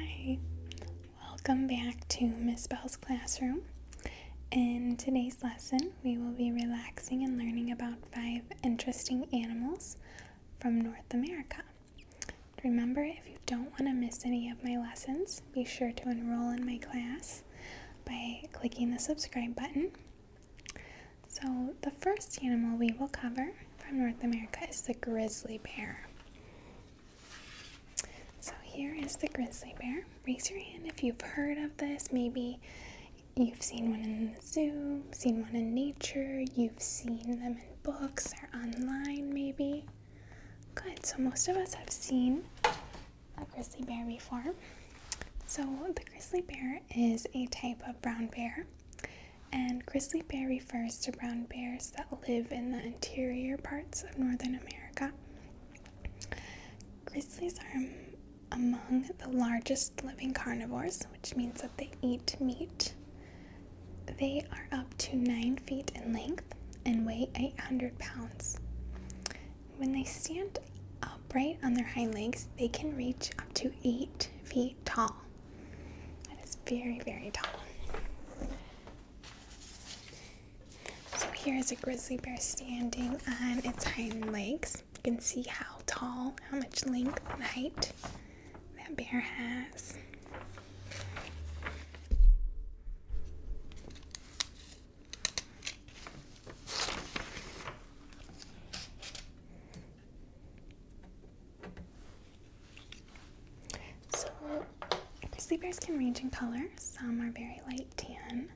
Hi, welcome back to Miss Bell's classroom. In today's lesson, we will be relaxing and learning about 5 interesting animals from North America. Remember, if you don't want to miss any of my lessons, be sure to enroll in my class by clicking the subscribe button. So the first animal we will cover from North America is the grizzly bear. So here is the grizzly bear. Raise your hand if you've heard of this. Maybe you've seen one in the zoo, seen one in nature, you've seen them in books or online maybe. Good, so most of us have seen a grizzly bear before. So the grizzly bear is a type of brown bear, and grizzly bear refers to brown bears that live in the interior parts of Northern America. Grizzlies are among the largest living carnivores, which means that they eat meat. They are up to 9 feet in length and weigh 800 pounds. When they stand upright on their hind legs, they can reach up to 8 feet tall. That is very, very tall. So here is a grizzly bear standing on its hind legs. You can see how tall, how much length and height that bear has. So grizzly bears can range in color. Some are very light tan,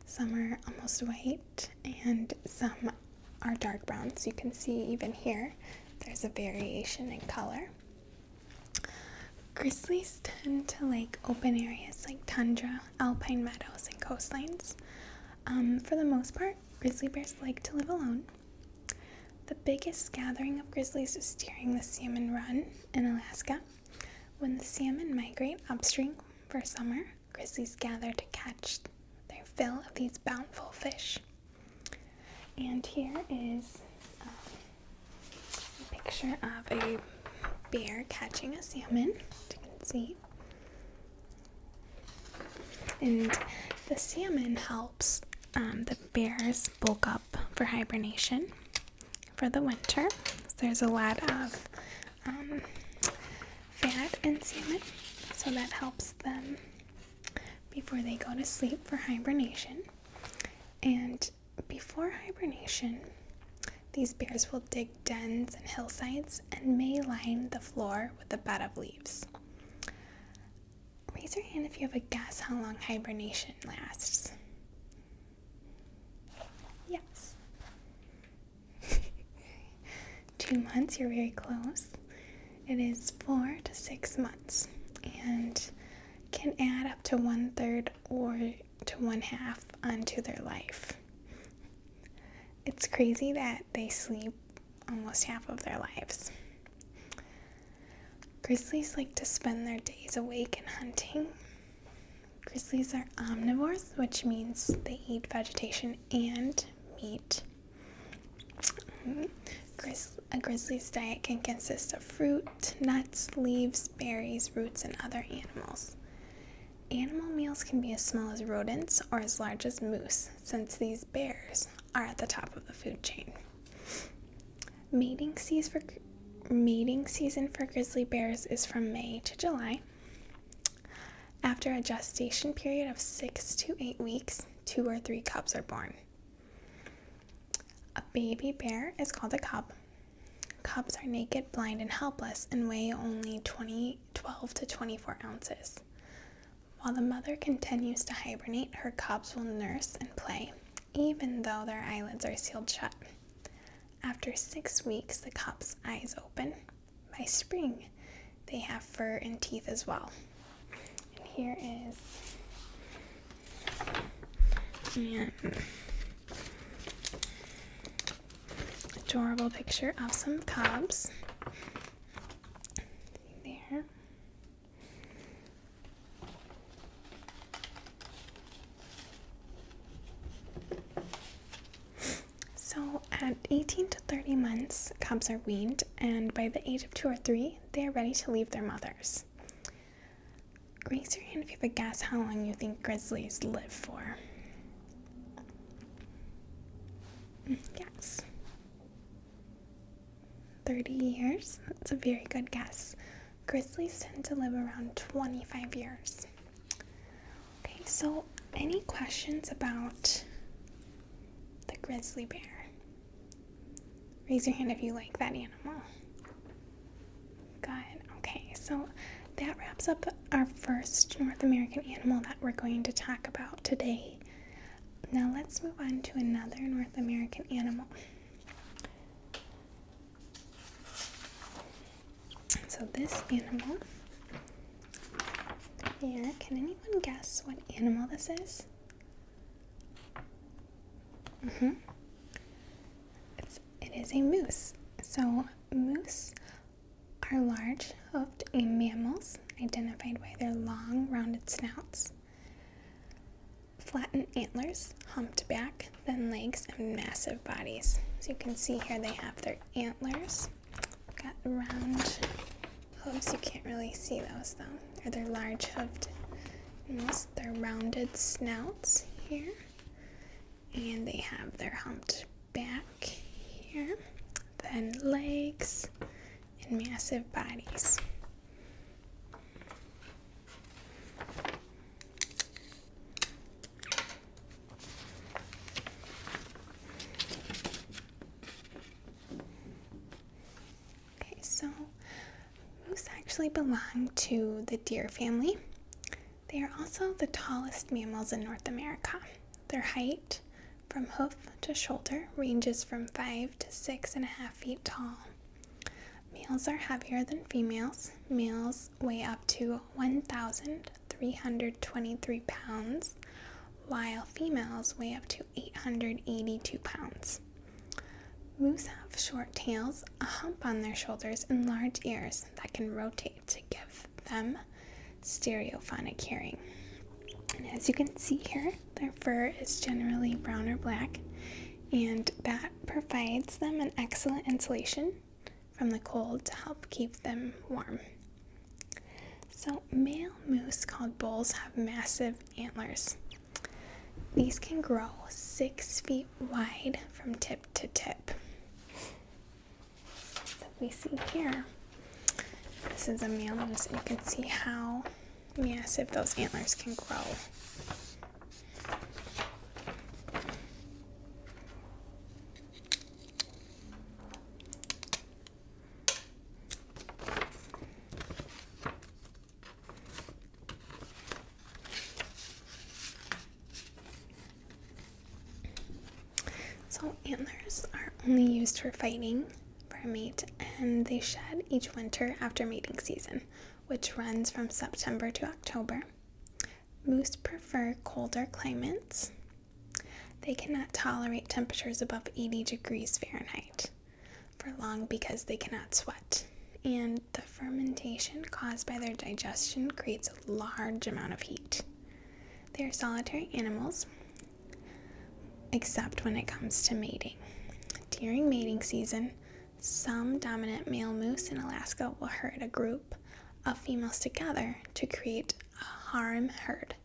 some are almost white, and some are dark brown. So you can see even here there's a variation in color. Grizzlies tend to like open areas like tundra, alpine meadows, and coastlines. For the most part, grizzly bears like to live alone. The biggest gathering of grizzlies is during the salmon run in Alaska. When the salmon migrate upstream for summer, grizzlies gather to catch their fill of these bountiful fish. And here is a picture of a bear catching a salmon, as you can see. And the salmon helps the bears bulk up for hibernation for the winter. So there's a lot of fat in salmon, so that helps them before they go to sleep for hibernation. And before hibernation, these bears will dig dens and hillsides and may line the floor with a bed of leaves. Raise your hand if you have a guess how long hibernation lasts. Yes. 2 months, you're very close. It is 4 to 6 months and can add up to 1/3 or to 1/2 onto their life. It's crazy that they sleep almost half of their lives. Grizzlies like to spend their days awake and hunting. Grizzlies are omnivores, which means they eat vegetation and meat. A grizzly's diet can consist of fruit, nuts, leaves, berries, roots, and other animals. Animal meals can be as small as rodents or as large as moose, since these bears are at the top of the food chain. Mating season for grizzly bears is from May to July. After a gestation period of 6 to 8 weeks, 2 or 3 cubs are born. A baby bear is called a cub. Cubs are naked, blind, and helpless and weigh only 12 to 24 ounces. While the mother continues to hibernate, her cubs will nurse and play, even though their eyelids are sealed shut. After 6 weeks, the cub's eyes open. By spring, they have fur and teeth as well. And here is an adorable picture of some cubs. There. So at 18 to 30 months, cubs are weaned, and by the age of 2 or 3, they are ready to leave their mothers. raise your hand if you have a guess how long you think grizzlies live for. Yes. 30 years? That's a very good guess. Grizzlies tend to live around 25 years. Okay, so any questions about the grizzly bear? Raise your hand if you like that animal. Good. Okay, so that wraps up our first North American animal that we're going to talk about today. Now let's move on to another North American animal. So this animal here, can anyone guess what animal this is? It is a moose. So moose are large-hoofed mammals identified by their long, rounded snouts, flattened antlers, humped back, thin legs, and massive bodies. So you can see here they have their antlers, got round hooves. You can't really see those though. Or they're large-hoofed animals. They're rounded snouts here, and they have their humped back here, thin legs, and massive bodies. Okay, so moose actually belong to the deer family. They are also the tallest mammals in North America. Their height from hoof to shoulder ranges from 5 to 6.5 feet tall. Males are heavier than females. Males weigh up to 1,323 pounds, while females weigh up to 882 pounds. Moose have short tails, a hump on their shoulders, and large ears that can rotate to give them stereophonic hearing. And as you can see here, their fur is generally brown or black, and that provides them an excellent insulation from the cold to help keep them warm. So male moose called bulls have massive antlers. These can grow 6 feet wide from tip to tip. So we see here, this is a male moose, and you can see how massive those antlers can grow. So antlers are only used for fighting for a mate, and they shed each winter after mating season, which runs from September to October. Moose prefer colder climates. They cannot tolerate temperatures above 80 degrees Fahrenheit for long because they cannot sweat, and the fermentation caused by their digestion creates a large amount of heat. They are solitary animals, except when it comes to mating. During mating season, some dominant male moose in Alaska will herd a group of females together to create a harem herd.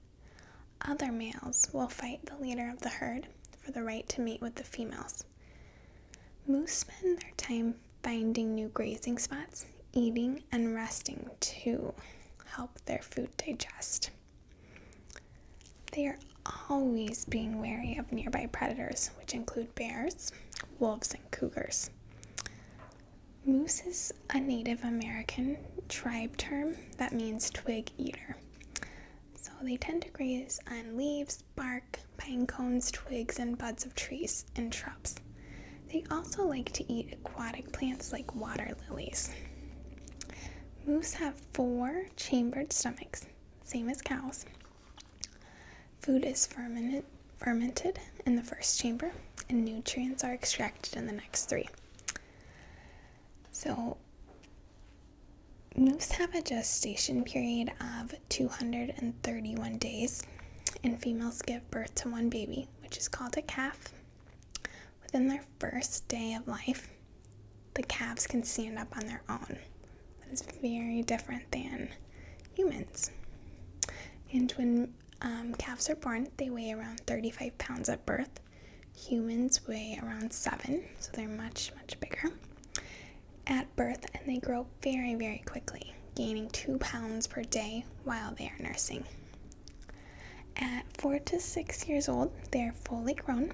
Other males will fight the leader of the herd for the right to mate with the females. Moose spend their time finding new grazing spots, eating, and resting to help their food digest. They are always being wary of nearby predators, which include bears, wolves, and cougars. Moose is a Native American tribe term that means twig eater. So they tend to graze on leaves, bark, pine cones, twigs, and buds of trees and shrubs. They also like to eat aquatic plants like water lilies. Moose have 4 chambered stomachs, same as cows. Food is fermented in the first chamber, and nutrients are extracted in the next 3. So, moose have a gestation period of 231 days, and females give birth to 1 baby, which is called a calf. Within their first day of life, the calves can stand up on their own. That is very different than humans. And when calves are born, they weigh around 35 pounds at birth. Humans weigh around 7, so they're much, much bigger at birth, and they grow very, very quickly, gaining 2 pounds per day while they are nursing. At 4 to 6 years old, they are fully grown,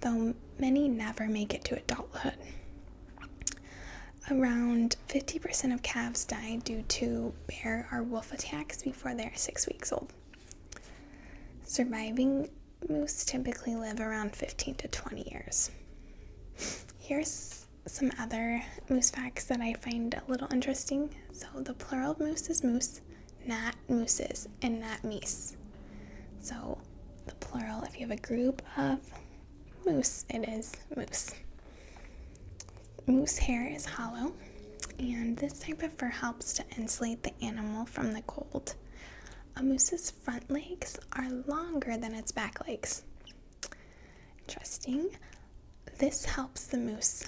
though many never make it to adulthood. Around 50% of calves die due to bear or wolf attacks before they are 6 weeks old. Surviving moose typically live around 15 to 20 years. Here's some other moose facts that I find a little interesting. So the plural of moose is moose, not mooses, and not meese. So the plural, if you have a group of moose, it is moose. Moose hair is hollow, and this type of fur helps to insulate the animal from the cold. A moose's front legs are longer than its back legs. Interesting. This helps the moose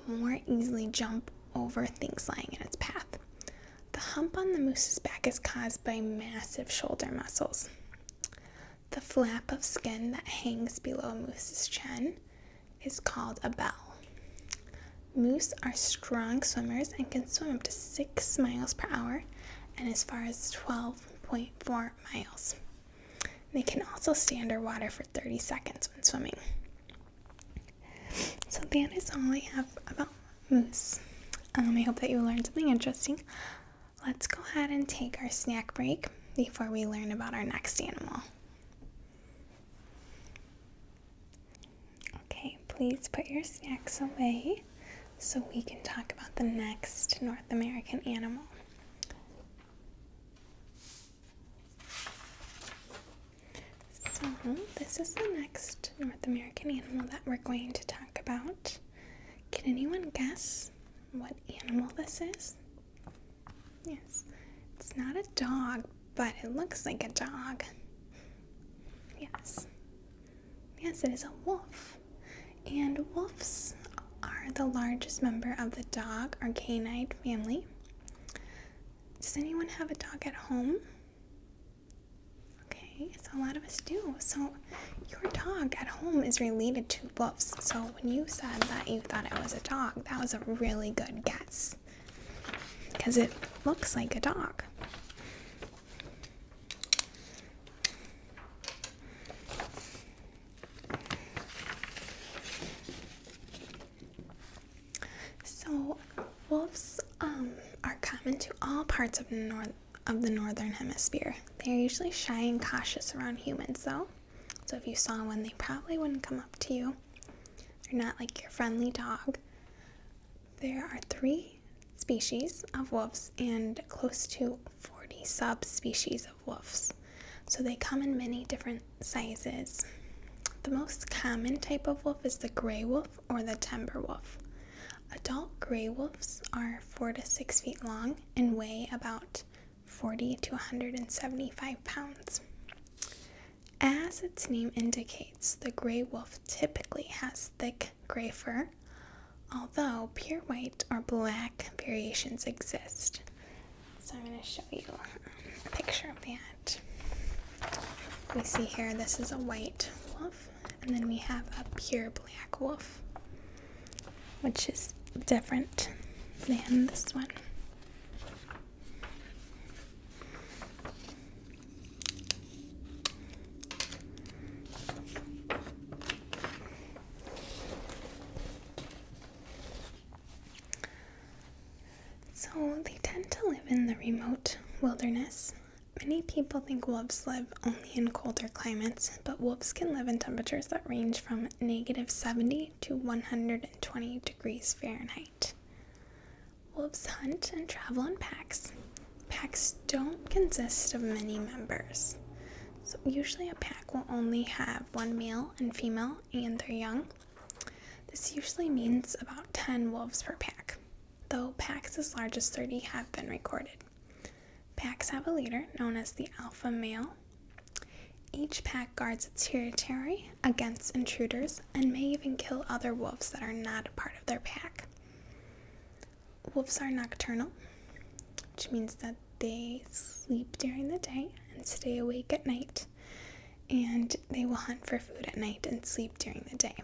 more easily jump over things lying in its path. The hump on the moose's back is caused by massive shoulder muscles. The flap of skin that hangs below a moose's chin is called a bell. Moose are strong swimmers and can swim up to 6 miles per hour and as far as 12.4 miles. They can also stay underwater for 30 seconds when swimming. So that is all I have about moose. I hope that you learned something interesting. Let's go ahead and take our snack break before we learn about our next animal. Okay, please put your snacks away so we can talk about the next North American animal. So this is the next North American animal that we're going to talk about. Can anyone guess what animal this is? Yes, it's not a dog, but it looks like a dog. Yes, it is a wolf. And wolves are the largest member of the dog or canine family. Does anyone have a dog at home? Okay, so a lot of us do. So your dog at home is related to wolves. So when you said that you thought it was a dog, that was a really good guess, because it looks like a dog. So wolves are common to all parts of the northern hemisphere. They're usually shy and cautious around humans though. So if you saw one, they probably wouldn't come up to you. They're not like your friendly dog. There are 3 species of wolves and close to 40 subspecies of wolves. So they come in many different sizes. The most common type of wolf is the gray wolf or the timber wolf. Adult gray wolves are 4 to 6 feet long and weigh about 40 to 175 pounds. As its name indicates, the gray wolf typically has thick gray fur, although pure white or black variations exist. So I'm going to show you a picture of that. We see here this is a white wolf, and then we have a pure black wolf, which is different than this one. So they tend to live in the remote wilderness. Many people think wolves live only in colder climates, but wolves can live in temperatures that range from -70 to 120 degrees Fahrenheit. Wolves hunt and travel in packs. Packs don't consist of many members. So usually a pack will only have one male and female and their young. This usually means about 10 wolves per pack, though packs as large as 30 have been recorded. Packs have a leader known as the alpha male. Each pack guards its territory against intruders and may even kill other wolves that are not a part of their pack. Wolves are nocturnal, which means that they sleep during the day and stay awake at night, and they will hunt for food at night and sleep during the day.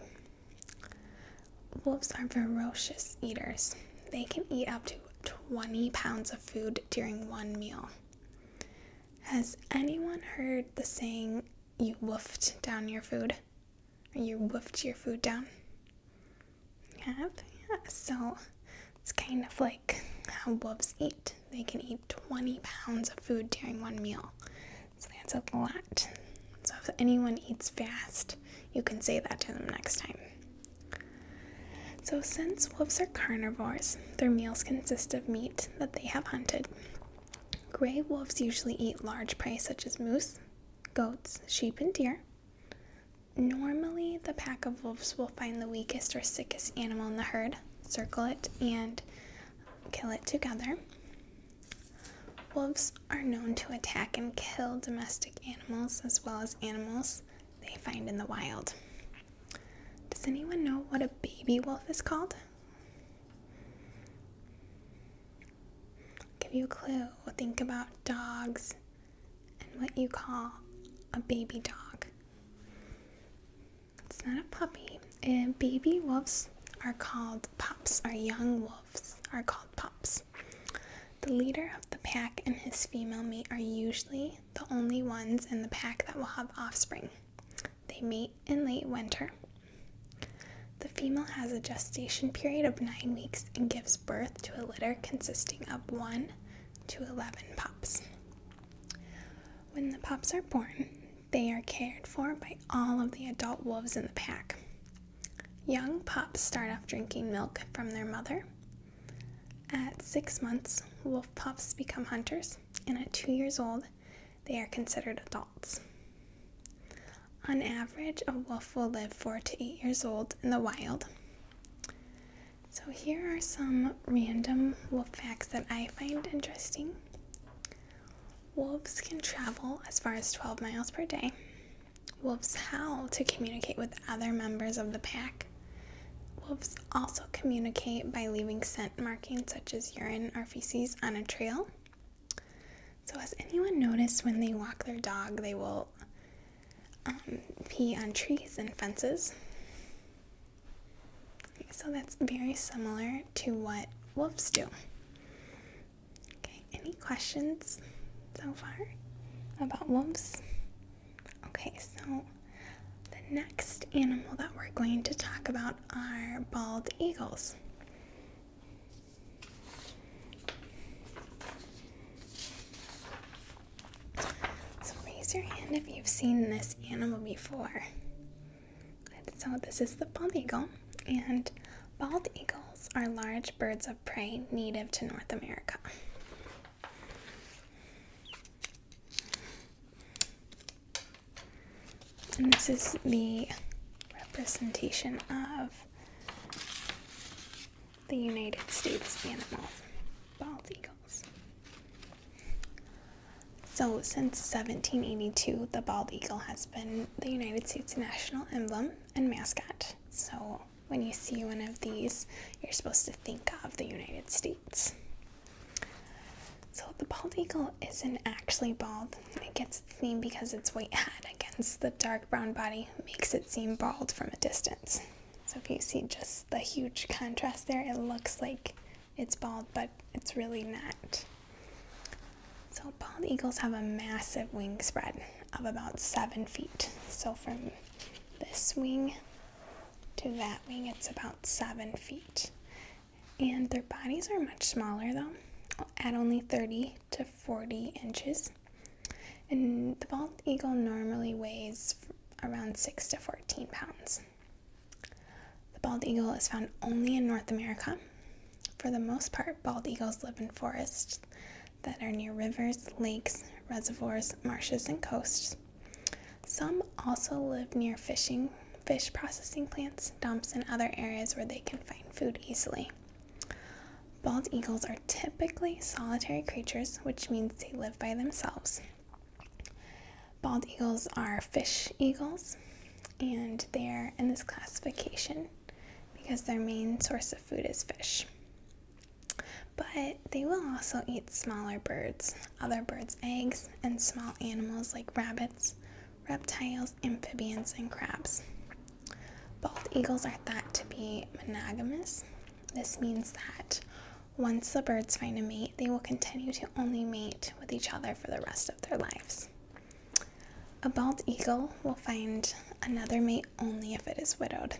Wolves are ferocious eaters. They can eat up to 20 pounds of food during one meal. Has anyone heard the saying, you wolfed down your food? Or you wolfed your food down? You have? Yeah, so it's kind of like how wolves eat. They can eat 20 pounds of food during one meal. So that's a lot. So if anyone eats fast, you can say that to them next time. So since wolves are carnivores, their meals consist of meat that they have hunted. Gray wolves usually eat large prey such as moose, goats, sheep, and deer. Normally, the pack of wolves will find the weakest or sickest animal in the herd, circle it, and kill it together. Wolves are known to attack and kill domestic animals as well as animals they find in the wild. Does anyone know what a baby wolf is called? I'll give you a clue. Think about dogs and what you call a baby dog. It's not a puppy. Baby wolves are called pups, or young wolves are called pups. The leader of the pack and his female mate are usually the only ones in the pack that will have offspring. They mate in late winter. The female has a gestation period of 9 weeks and gives birth to a litter consisting of 1 to 11 pups. When the pups are born, they are cared for by all of the adult wolves in the pack. Young pups start off drinking milk from their mother. At 6 months, wolf pups become hunters, and at 2 years old, they are considered adults. On average, a wolf will live 4 to 8 years old in the wild. So here are some random wolf facts that I find interesting. Wolves can travel as far as 12 miles per day. Wolves howl to communicate with other members of the pack. Wolves also communicate by leaving scent markings such as urine or feces on a trail. So has anyone noticed when they walk their dog, they will pee on trees and fences? Okay, so that's very similar to what wolves do. Okay, any questions so far about wolves? Okay, so the next animal that we're going to talk about are bald eagles. So raise your hand if you've seen this animal before. Good. So this is the bald eagle, and bald eagles are large birds of prey native to North America. And this is the representation of the United States animal, bald eagles. So since 1782, the bald eagle has been the United States national emblem and mascot. So when you see one of these, you're supposed to think of the United States. So the bald eagle isn't actually bald. It gets its name because its white head against the dark brown body makes it seem bald from a distance. So if you see just the huge contrast there, it looks like it's bald, but it's really not. So bald eagles have a massive wingspread of about 7 feet. So from this wing to that wing, it's about 7 feet. And their bodies are much smaller though, at only 30 to 40 inches. And the bald eagle normally weighs around 6 to 14 pounds. The bald eagle is found only in North America. For the most part, bald eagles live in forests that are near rivers, lakes, reservoirs, marshes, and coasts. Some also live near fish processing plants, dumps, and other areas where they can find food easily. Bald eagles are typically solitary creatures, which means they live by themselves. Bald eagles are fish eagles, and they are in this classification because their main source of food is fish. But they will also eat smaller birds, other birds' eggs, and small animals like rabbits, reptiles, amphibians, and crabs. Bald eagles are thought to be monogamous. This means that once the birds find a mate, they will continue to only mate with each other for the rest of their lives. A bald eagle will find another mate only if it is widowed.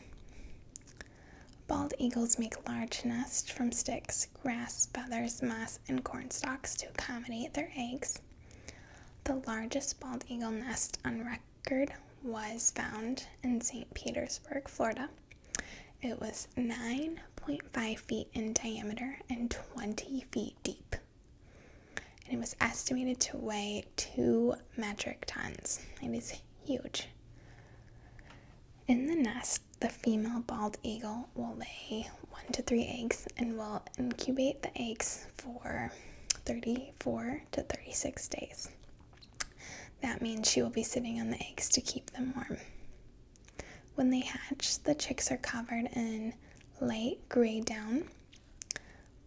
Bald eagles make large nests from sticks, grass, feathers, moss, and corn stalks to accommodate their eggs. The largest bald eagle nest on record was found in St. Petersburg, Florida. It was 9.5 feet in diameter and 20 feet deep. And it was estimated to weigh 2 metric tons. It is huge. In the nest, the female bald eagle will lay 1 to 3 eggs and will incubate the eggs for 34 to 36 days. That means she will be sitting on the eggs to keep them warm. When they hatch, the chicks are covered in light gray down.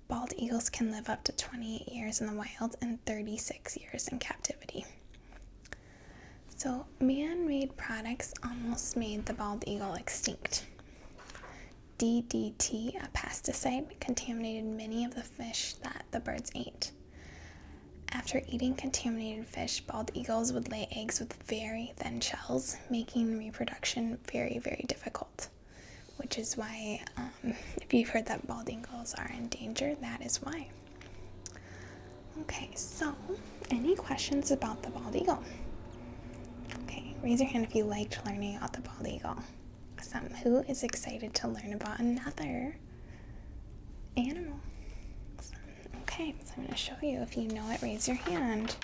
Bald eagles can live up to 28 years in the wild and 36 years in captivity. So, man-made products almost made the bald eagle extinct. DDT, a pesticide, contaminated many of the fish that the birds ate. After eating contaminated fish, bald eagles would lay eggs with very thin shells, making reproduction very, very difficult. Which is why, if you've heard that bald eagles are in danger, that is why. Okay, so any questions about the bald eagle? Okay, raise your hand if you liked learning about the bald eagle. Awesome. Who is excited to learn about another animal? Awesome. Okay, so I'm going to show you. If you know it, raise your hand.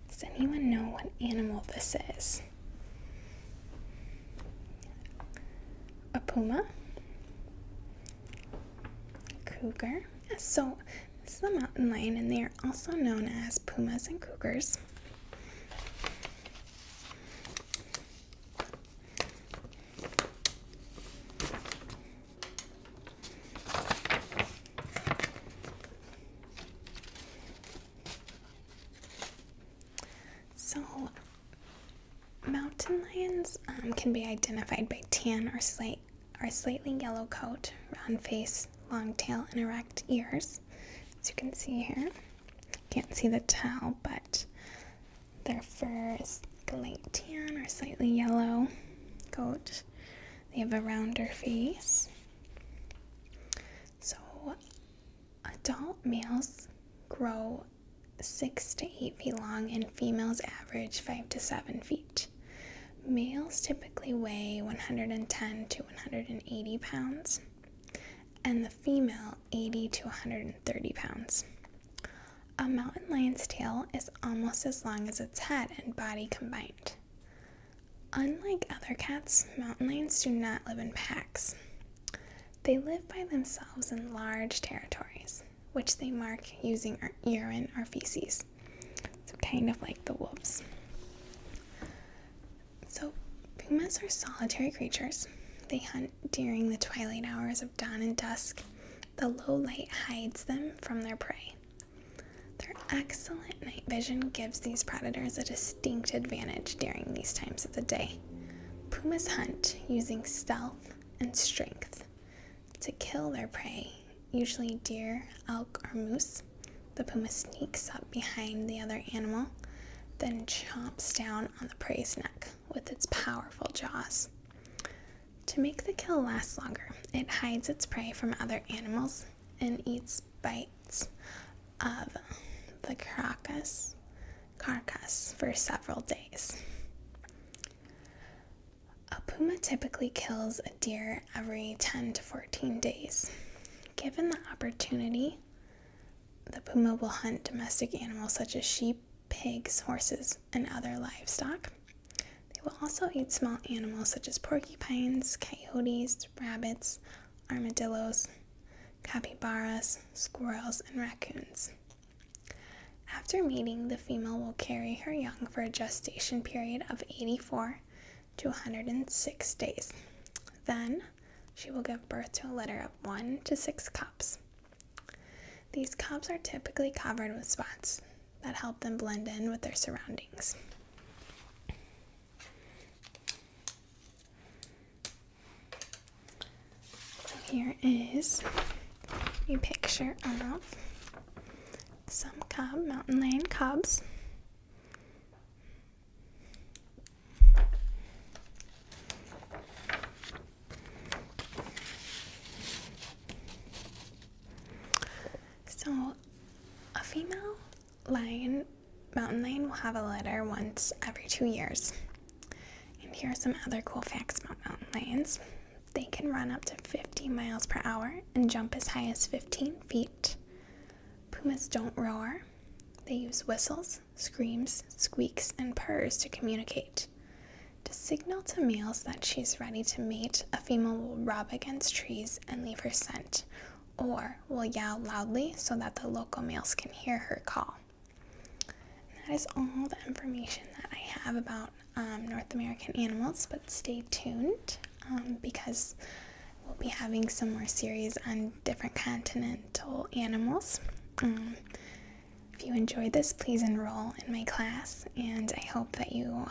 Does anyone know what animal this is? A puma? Cougar? So this is a mountain lion, and they are also known as pumas and cougars. So mountain lions can be identified by tan or slightly yellow coat, round face, long tail, and erect ears. As you can see here, can't see the tail, but their fur is like a light tan or slightly yellow coat. They have a rounder face. So adult males grow 6 to 8 feet long, and females average 5 to 7 feet. Males typically weigh 110 to 180 pounds, and the female 80 to 130 pounds. A mountain lion's tail is almost as long as its head and body combined. Unlike other cats, mountain lions do not live in packs. They live by themselves in large territories, which they mark using urine or feces. So kind of like the wolves. So pumas are solitary creatures. They hunt during the twilight hours of dawn and dusk. The low light hides them from their prey. Their excellent night vision gives these predators a distinct advantage during these times of the day. Pumas hunt using stealth and strength to kill their prey, usually deer, elk, or moose. The puma sneaks up behind the other animal, then chomps down on the prey's neck with its powerful jaws. To make the kill last longer, it hides its prey from other animals and eats bites of the carcass for several days. A puma typically kills a deer every 10 to 14 days. Given the opportunity, the puma will hunt domestic animals such as sheep, pigs, horses, and other livestock. They will also eat small animals such as porcupines, coyotes, rabbits, armadillos, capybaras, squirrels, and raccoons. After mating, the female will carry her young for a gestation period of 84 to 106 days. Then, she will give birth to a litter of 1 to 6 cubs. These cubs are typically covered with spots that help them blend in with their surroundings. So here is a picture of some mountain lion cubs. So a female mountain lion will have a litter once every 2 years. And here are some other cool facts about mountain lions. They can run up to 50 miles per hour and jump as high as 15 feet. Pumas don't roar. They use whistles, screams, squeaks, and purrs to communicate. To signal to males that she's ready to mate, a female will rub against trees and leave her scent, or will yell loudly so that the local males can hear her call. And that is all the information that I have about North American animals, but stay tuned because we'll be having some more series on different continental animals. If you enjoyed this, please enroll in my class, and I hope that you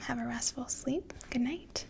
have a restful sleep. Good night.